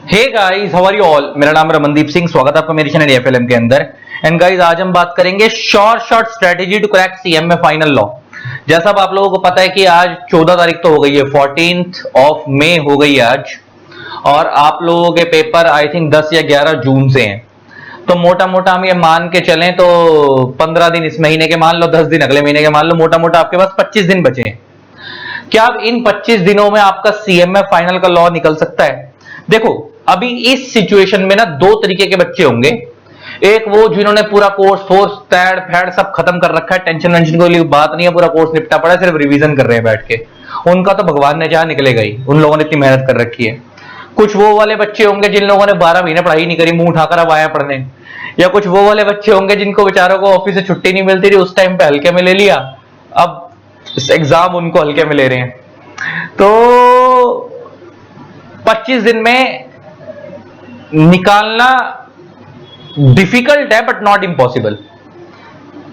Hey guys, how are you all. मेरा नाम रमनदीप सिंह, स्वागत है आपका मेरे चैनल एफएलएम के अंदर। एंड गाइस, आज हम बात करेंगे short strategy to crack CMA final law. जैसा अब आप लोगों को पता है कि आज 14 तारीख तो हो गई है, 14th ऑफ मई हो गई है आज, और आप लोगों के पेपर आई थिंक 10 या 11 जून से हैं। तो मोटा मोटा हम ये मान के चलें तो 15 दिन इस महीने के मान लो, 10 दिन अगले महीने के मान लो, मोटा मोटा आपके पास 25 दिन बचे हैं। क्या अब इन 25 दिनों में आपका सीएमए फाइनल का लॉ निकल सकता है? देखो, अभी इस सिचुएशन में ना दो तरीके के बच्चे होंगे। एक वो जिन्होंने पूरा कोर्स फोर्स तैड फैड सब खत्म कर रखा है, टेंशन वेंशन कोई बात नहीं है, पूरा कोर्स निपटा पड़ा है, सिर्फ रिवीजन कर रहे हैं बैठ के। उनका तो भगवान ने चाहा निकलेगा ही, उन लोगों ने इतनी मेहनत कर रखी है। कुछ वो वाले बच्चे होंगे जिन लोगों ने 12 महीने पढ़ाई नहीं करी, मुंह उठाकर अब आया पढ़ने। या कुछ वो वाले बच्चे होंगे जिनको बेचारों को ऑफिस से छुट्टी नहीं मिलती थी, उस टाइम पे हल्के में ले लिया, अब एग्जाम उनको हल्के में ले रहे हैं। तो 25 दिन में निकालना डिफिकल्ट है बट नॉट इम्पॉसिबल।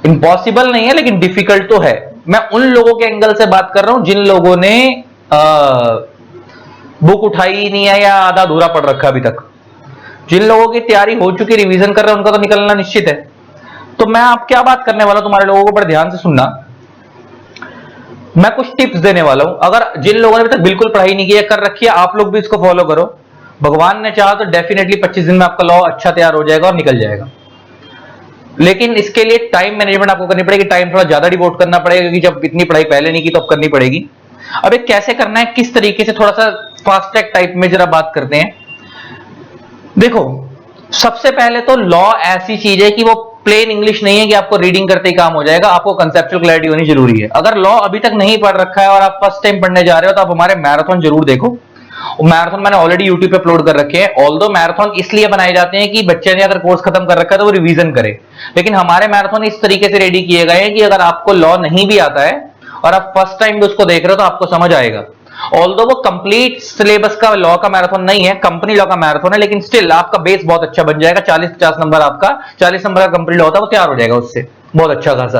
इम्पॉसिबल नहीं है लेकिन डिफिकल्ट तो है। मैं उन लोगों के एंगल से बात कर रहा हूं जिन लोगों ने बुक उठाई नहीं है या आधा अधूरा पढ़ रखा अभी तक। जिन लोगों की तैयारी हो चुकी, रिवीजन कर रहे हैं, उनका तो निकलना निश्चित है। तो मैं आप क्या बात करने वाला हूं, तुम्हारे लोगों को बड़े ध्यान से सुनना। मैं कुछ टिप्स देने वाला हूं, अगर जिन लोगों ने अभी तक बिल्कुल पढ़ाई नहीं की है, कर रखी है, आप लोग भी इसको फॉलो करो। भगवान ने चाहा तो डेफिनेटली 25 दिन में आपका लॉ अच्छा तैयार हो जाएगा और निकल जाएगा। लेकिन इसके लिए टाइम मैनेजमेंट आपको करनी पड़ेगी, टाइम थोड़ा ज्यादा डिवोट करना पड़ेगा, क्योंकि जब इतनी पढ़ाई पहले नहीं की तो अब करनी पड़ेगी। अब ये कैसे करना है, किस तरीके से, थोड़ा सा फास्ट ट्रैक टाइप में जरा बात करते हैं। देखो, सबसे पहले तो लॉ ऐसी चीज है कि वो प्लेन इंग्लिश नहीं है कि आपको रीडिंग करते ही काम हो जाएगा, आपको कंसेप्चुअल क्लैरिटी होनी जरूरी है। अगर लॉ अभी तक नहीं पढ़ रखा है और आप फर्स्ट टाइम पढ़ने जा रहे हो तो आप हमारे मैराथन जरूर देखो। मैराथन मैंने ऑलरेडी यूट्यूब पे अपलोड कर रखे हैं। ऑल्दो मैराथन इसलिए बनाए जाते हैं कि बच्चे ने अगर कोर्स खत्म कर रखा है तो वो रिवीजन करे, लेकिन हमारे मैराथन इस तरीके से रेडी किए गए हैं कि अगर आपको लॉ नहीं भी आता है और आप फर्स्ट टाइम भी उसको देख रहे हो तो आपको समझ आएगा। ऑल्दो वो कंप्लीट सिलेबस का लॉ का मैराथन नहीं है, कंपनी लॉ का मैराथन है, लेकिन स्टिल आपका बेस बहुत अच्छा बन जाएगा। 40-50 नंबर, आपका 40 नंबर का कंपनी लॉ होता है, वो तैयार हो जाएगा उससे बहुत अच्छा खासा।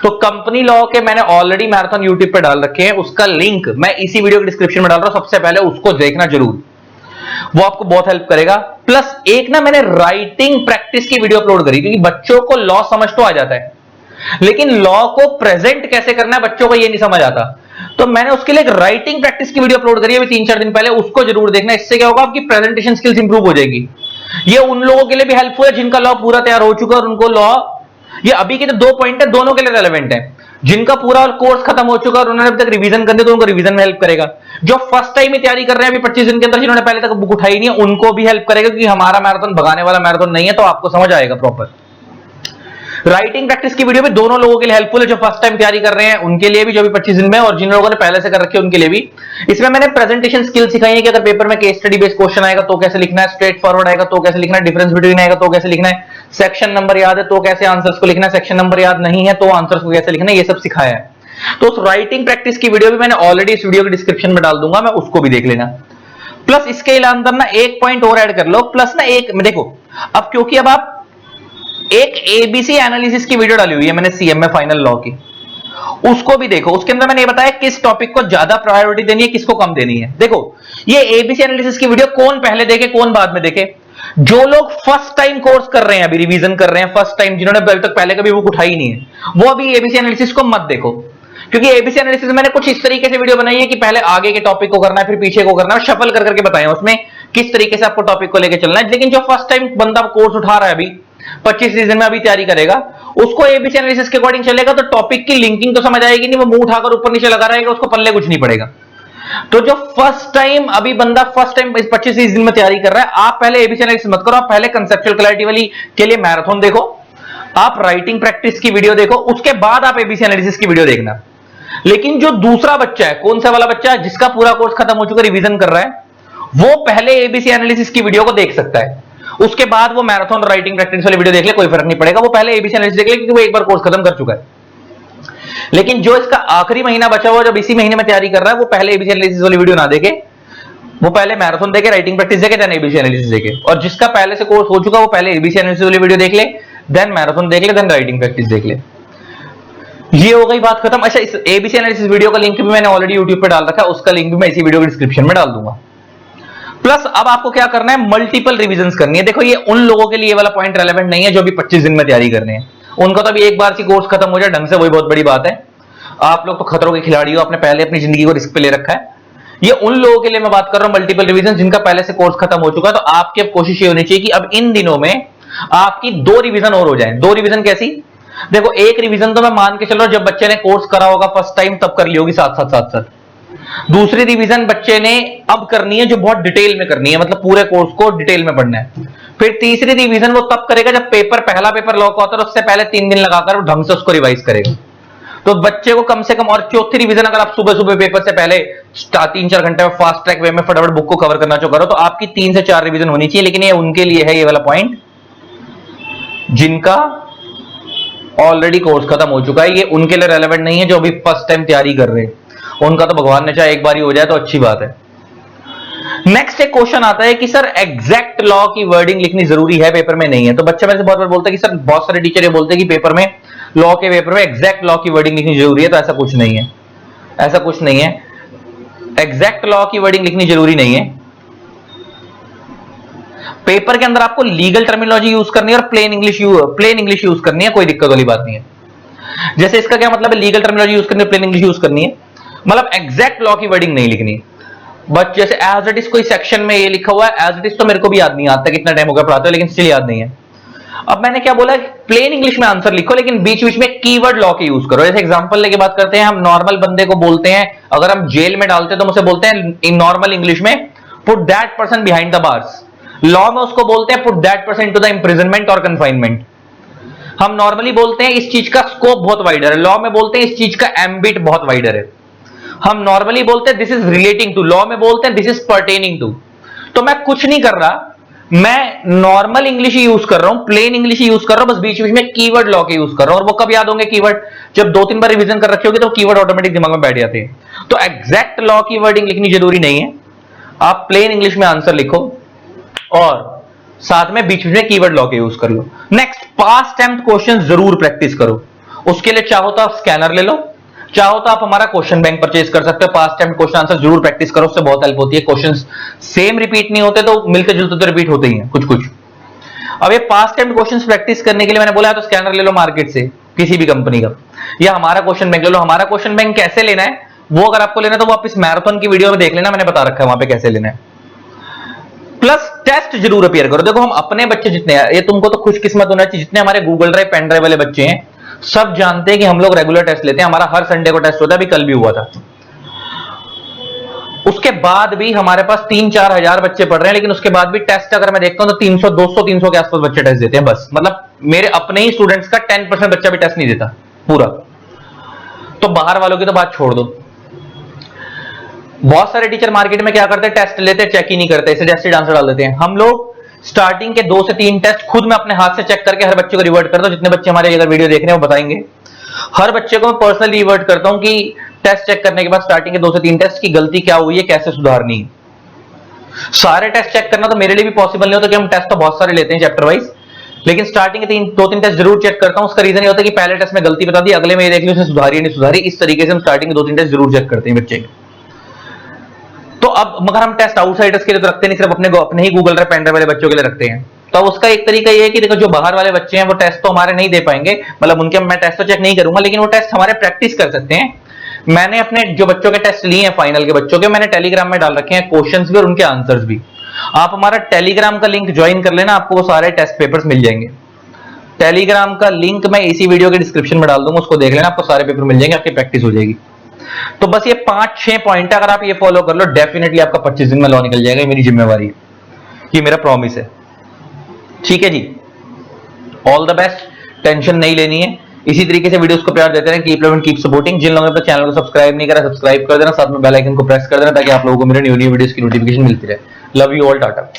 तो कंपनी लॉ के मैंने ऑलरेडी मैराथन यूट्यूब पे डाल रखे हैं, उसका लिंक मैं इसी वीडियो के डिस्क्रिप्शन में डाल रहा हूं। सबसे पहले उसको देखना जरूर, वो आपको बहुत हेल्प करेगा। प्लस एक ना मैंने राइटिंग प्रैक्टिस की वीडियो अपलोड करी, क्योंकि बच्चों को लॉ समझ तो आ जाता है, लेकिन लॉ को प्रेजेंट कैसे करना है बच्चों को ये नहीं समझ आता। तो मैंने उसके लिए एक राइटिंग प्रैक्टिस की वीडियो अपलोड करी है अभी 3-4 दिन पहले, उसको जरूर देखना। इससे क्या होगा, आपकी प्रेजेंटेशन स्किल्स इंप्रूव हो जाएगी। ये उन लोगों के लिए भी हेल्पफुल है जिनका लॉ पूरा तैयार हो चुका है और उनको लॉ, ये अभी के तो 2 पॉइंट है, दोनों के लिए रेलेवेंट है। जिनका पूरा कोर्स खत्म हो चुका है और उन्होंने अभी तक रिवीजन करनी, तो उनको रिवीजन में हेल्प करेगा। जो फर्स्ट टाइम ही तैयारी कर रहे हैं अभी 25 दिन के अंदर, जिन्होंने पहले तक बुक उठाई नहीं है, उनको भी हेल्प करेगा, क्योंकि हमारा मैराथन भगाने वाला मैराथन नहीं है, तो आपको समझ आएगा प्रॉपर। राइटिंग प्रैक्टिस की वीडियो भी दोनों लोगों के लिए हेल्पफुल है, जो फर्स्ट टाइम तैयारी कर रहे हैं उनके लिए भी, जो भी 25 दिन में, और जिन लोगों ने पहले से कर रखी है उनके लिए भी। इसमें मैंने प्रेजेंटेशन स्किल सिखाई है कि अगर पेपर में केस स्टडी बेस्ड क्वेश्चन आएगा तो कैसे लिखना है, स्ट्रेट फॉरवर्ड आएगा तो कैसे लिखना है, डिफरेंस बिटवीन आएगा तो कैसे लिखना है, सेक्शन नंबर याद है तो कैसे आंसर्स को लिखना है, सेक्शन नंबर याद नहीं है तो आंसर्स को कैसे लिखना है, ये सब सिखाया है। तो उस राइटिंग प्रैक्टिस की वीडियो भी मैंने ऑलरेडी इस वीडियो के डिस्क्रिप्शन में डाल दूंगा, मैं उसको भी देख लेना। प्लस इसके अंदर ना एक पॉइंट और ऐड कर लो, प्लस ना एक देखो, अब क्योंकि अब आप एक एबीसी एनालिसिस की वीडियो डाली हुई है मैंने सीएमए फाइनल लॉ की, उसको भी देखो। उसके अंदर मैंने ये बताया किस टॉपिक को ज्यादा प्रायोरिटी देनी है, किसको कम देनी है। देखो, ये एबीसी एनालिसिस की वीडियो कौन पहले देखे कौन बाद में देखे, जो लोग फर्स्ट टाइम कोर्स कर रहे हैं, अभी रिवीजन कर रहे हैं फर्स्ट टाइम, जिन्होंने अभी तक पहले कभी बुक उठाई नहीं है, वो अभी एबीसी एनालिसिस को मत देखो। क्योंकि एबीसी एनालिसिस मैंने कुछ इस तरीके से वीडियो बनाई है कि पहले आगे के टॉपिक को करना है, फिर पीछे को करना है, शफल कर करके बताया उसमें किस तरीके से आपको टॉपिक को लेकर चलना है। लेकिन जो फर्स्ट टाइम बंदा कोर्स उठा रहा है, अभी 25 सीजन में अभी तैयारी करेगा, उसको एबीसी एनालिसिस के अकॉर्डिंग चलेगा तो टॉपिक की लिंकिंग तो समझ आएगी नहीं, वो मुंह उठाकर ऊपर नीचे लगा रहेगा, उसको पल्ले कुछ नहीं पड़ेगा। तो जो फर्स्ट टाइम, अभी बंदा फर्स्ट टाइम इस 25 सीजन में तैयारी कर रहा है, आप पहले एबीसी एनालिसिस मत करो, आप पहले कंसेप्चुअल क्लैरिटी वाली के लिए मैराथन देखो, आप राइटिंग प्रैक्टिस की वीडियो देखो, उसके बाद आप एबीसी एनालिसिस की वीडियो देखना। लेकिन जो दूसरा बच्चा है, कौन सा वाला बच्चा है, जिसका पूरा कोर्स खत्म हो चुका है, रिवीजन कर रहा है, वो पहले एबीसी एनालिसिस की वीडियो को देख सकता है, उसके बाद वो मैराथन राइटिंग प्रैक्टिस वाली वीडियो देख ले, कोई फर्क नहीं पड़ेगा। वो पहले एबीसी एनालिसिस देख ले, क्योंकि वो एक बार कोर्स खत्म कर चुका है। लेकिन जो इसका आखिरी महीना बचा हुआ, जब इसी महीने में तैयारी कर रहा है, वो पहले एबीसी एनालिसिस वाली वीडियो ना देखे, वो पहले मैराथन देखे, राइटिंग प्रैक्टिस देखे, देन एबीसी एनालिसिस देखे। और जिसका पहले से कोर्स हो चुका, वो पहले एबीसी एनालिसिस वाली वीडियो देख ले, देन मैराथन देख ले, देन राइटिंग प्रैक्टिस देख ले। ये हो गई बात खत्म। अच्छा, इस एबीसी एनालिसिस वीडियो का लिंक भी मैंने ऑलरेडी यूट्यूब पे डाल रखा है, उसका लिंक भी मैं इसी वीडियो के डिस्क्रिप्शन में डाल दूंगा। प्लस अब आपको क्या करना है, मल्टीपल रिविजन करनी है। देखो ये उन लोगों के लिए वाला पॉइंट रेलेवेंट नहीं है जो भी 25 दिन में तैयारी करनी है, उनका तो अभी एक बार से कोर्स खत्म हो जाए ढंग से, वही बहुत बड़ी बात है। आप लोग तो खतरों के खिलाड़ी हो, आपने पहले अपनी जिंदगी को रिस्क पे ले रखा है। ये उन लोगों के लिए मैं बात कर रहा हूं मल्टीपल रिवीजन, जिनका पहले से कोर्स खत्म हो चुका है। तो आपकी अब कोशिश ये होनी चाहिए कि अब इन दिनों में आपकी 2 रिवीजन और हो जाए। 2 रिवीजन कैसी? देखो एक रिवीजन तो मैं मान के चल रहा हूं जब बच्चे ने कोर्स करा होगा फर्स्ट टाइम तब कर ली होगी साथ साथ। दूसरी रिवीजन बच्चे ने अब करनी है जो बहुत डिटेल में करनी है, मतलब पूरे कोर्स को डिटेल में पढ़ना है। फिर तीसरी रिवीजन वो तब करेगा जब पहला पेपर लॉक होता है, उससे पहले 3 दिन लगाकर ढंग से उसको रिवाइज करेगा। तो बच्चे को कम से कम, और चौथी रिवीजन अगर आप सुबह सुबह पेपर से पहले 3-4 घंटे में फास्ट ट्रैक वे में फटाफट बुक को कवर करना चाहो करो, तो आपकी 3 से 4 रिवीजन होनी चाहिए। लेकिन ये उनके लिए है ये वाला पॉइंट जिनका ऑलरेडी कोर्स खत्म हो चुका है, ये उनके लिए रेलेवेंट नहीं है जो अभी फर्स्ट टाइम तैयारी कर रहे हैं। उनका तो भगवान ने चाहे एक बार ही हो जाए तो अच्छी बात है। नेक्स्ट एक क्वेश्चन आता है कि सर एग्जैक्ट लॉ की वर्डिंग लिखनी जरूरी है, पेपर में नहीं है। तो बच्चे मेरे से बहुत बार बोलते हैं कि सर, बहुत सारे टीचर ये बोलते हैं कि पेपर में लॉ के पेपर में एग्जैक्ट लॉ की वर्डिंग लिखनी जरूरी है। तो ऐसा कुछ नहीं है, ऐसा कुछ नहीं है। एग्जैक्ट लॉ की वर्डिंग लिखनी जरूरी नहीं है। पेपर के अंदर आपको लीगल टर्मिनोलॉजी यूज करनी है और प्लेन इंग्लिश यूज करनी है, कोई दिक्कत वाली बात नहीं है। जैसे इसका क्या मतलब है, लीगल टर्मिनोलॉजी यूज करनी है, प्लेन इंग्लिश यूज करनी है, मतलब एग्जैक्ट लॉ की वर्डिंग नहीं लिखनी। बट जैसे एज इट इज कोई सेक्शन में ये लिखा हुआ है, एज इट इज तो मेरे को भी याद नहीं आता, कितना टाइम हो गया पढ़ाते हो, लेकिन स्टिल याद नहीं है। अब मैंने क्या बोला, प्लेन इंग्लिश में आंसर लिखो, लेकिन बीच बीच में कीवर्ड लॉ के यूज करो। जैसे एग्जांपल लेके बात करते हैं, हम नॉर्मल बंदे को बोलते हैं, अगर हम जेल में डालते हैं तो मुझसे बोलते हैं इन नॉर्मल इंग्लिश में put that person behind the bars. Law में उसको बोलते हैं put that person into the imprisonment और कन्फाइनमेंट। हम नॉर्मली बोलते हैं इस चीज का स्कोप बहुत वाइडर है, लॉ में बोलते हैं इस चीज का एम्बिट बहुत वाइडर है। हम नॉर्मली बोलते हैं this is relating to, law में बोलते हैं दिस इज पर्टेनिंग टू। तो मैं कुछ नहीं कर रहा, मैं नॉर्मल इंग्लिश ही यूज कर रहा हूं, प्लेन इंग्लिश ही यूज कर रहा हूं, बस बीच बीच में कीवर्ड लॉ के यूज कर रहा हूं। और वो कब याद होंगे कीवर्ड, जब 2-3 बार रिवीजन कर रखे होगे तो कीवर्ड ऑटोमेटिक दिमाग में बैठ जाते हैं। तो एग्जैक्ट लॉ की वर्डिंग लिखनी जरूरी नहीं है, आप प्लेन इंग्लिश में आंसर लिखो और साथ में बीच में कीवर्ड लॉ के यूज कर लो। नेक्स्ट, पास्ट टेम्प्ट क्वेश्चन जरूर प्रैक्टिस करो। उसके लिए चाहो तो आप स्कैनर ले लो, चाहो तो आप हमारा क्वेश्चन बैंक परचेज कर सकते हो। पास्ट टेम्प्ट क्वेश्चन आंसर जरूर प्रैक्टिस करो, उससे बहुत हेल्प होती है। क्वेश्चंस सेम रिपीट नहीं होते, तो मिलते जुलते तो रिपीट होते ही हैं कुछ कुछ। अब ये पास्ट टेम्प्ट क्वेश्चंस प्रैक्टिस करने के लिए मैंने बोला है तो स्कैनर ले लो मार्केट से, किसी भी कंपनी का, या हमारा क्वेश्चन बैंक ले लो। हमारा क्वेश्चन बैंक कैसे लेना है वो अगर आपको लेना है तो वो आप इस मैराथन की वीडियो में देख लेना, मैंने बता रखा है वहां पे कैसे लेना है। प्लस टेस्ट जरूर अपीयर करो। देखो हम अपने बच्चे जितने हैं, ये तुमको तो खुशकिस्मत होना चाहिए, जितने हमारे गूगल ड्राइव पेन ड्राइव वाले बच्चे हैं सब जानते हैं कि हम लोग रेगुलर टेस्ट लेते हैं। हमारा हर संडे को टेस्ट होता है, अभी कल भी हुआ था। उसके बाद भी हमारे पास 3-4 हजार बच्चे पढ़ रहे हैं, लेकिन उसके बाद भी टेस्ट अगर मैं देखता हूं तो 300, 200, 300 के आसपास बच्चे टेस्ट देते हैं बस। मतलब मेरे अपने ही स्टूडेंट्स का 10% बच्चा भी टेस्ट नहीं देता पूरा। तो बाहर वालों की तो बात छोड़ दो। बहुत सारे टीचर मार्केट में क्या करते हैं, टेस्ट लेते चेक ही नहीं करते, सजेस्टेड आंसर डाल देते हैं। हम लोग स्टार्टिंग के 2 से 3 टेस्ट खुद मैं अपने हाथ से चेक करके हर बच्चे को रिवर्ट करता हूं। जितने बच्चे हमारे अगर वीडियो देख रहे हैं वो बताएंगे, हर बच्चे को मैं पर्सनली रिवर्ट करता हूं कि टेस्ट चेक करने के बाद स्टार्टिंग के 2 से 3 टेस्ट की गलती क्या हुई है, कैसे सुधारनी है। सारे टेस्ट चेक करना तो मेरे लिए भी पॉसिबल नहीं होता, कि हम टेस्ट तो बहुत सारे लेते हैं चैप्टर वाइज, लेकिन स्टार्टिंग के 2-3 टेस्ट जरूर चेक करता हूं। उसका रीजन ये होता है कि पहले टेस्ट में गलती बता दी, अगले में ये देख ली उसने सुधारी नहीं सुधारी। इस तरीके से हम स्टार्टिंग के 2-3 टेस्ट जरूर चेक करते हैं बच्चे। तो अब मगर हम टेस्ट आउटसाइडर्स के लिए तो रखते नहीं, सिर्फ अपने ही गूगल ड्राइव पेन ड्राइव वाले बच्चों के लिए रखते हैं। तो उसका एक तरीका ये है कि देखो जो बाहर वाले बच्चे हैं वो टेस्ट तो हमारे नहीं दे पाएंगे, मतलब उनके मैं टेस्ट तो चेक नहीं करूंगा, लेकिन वो टेस्ट हमारे प्रैक्टिस कर सकते हैं। मैंने अपने जो बच्चों के टेस्ट लिए हैं फाइनल के बच्चों के, मैंने टेलीग्राम में डाल रखे हैं क्वेश्चंस भी और उनके आंसर्स भी। आप हमारा टेलीग्राम का लिंक ज्वाइन कर लेना, आपको वो सारे टेस्ट पेपर्स मिल जाएंगे। टेलीग्राम का लिंक मैं इसी वीडियो के डिस्क्रिप्शन में डाल दूंगा, उसको देख लेना, आपको सारे पेपर मिल जाएंगे, आपकी प्रैक्टिस हो जाएगी। तो बस ये 5-6 पॉइंट अगर आप ये फॉलो कर लो, डेफिनेटली आपका 25 दिन में लॉ निकल जाएगा। ये मेरी जिम्मेवारी है, ये मेरा प्रॉमिस है। ठीक है जी, ऑल द बेस्ट, टेंशन नहीं लेनी है। इसी तरीके से वीडियोस को प्यार देते रहें, कीप लविंग, कीप सपोर्टिंग। जिन लोगों ने अपने चैनल को सब्सक्राइब नहीं करा, सब्सक्राइब कर देना, साथ में बेल आइकन को प्रेस कर देना, ताकि आप लोगों को मेरे न्यू वीडियोस की नोटिफिकेशन मिलती रहे। Love you all, Tata.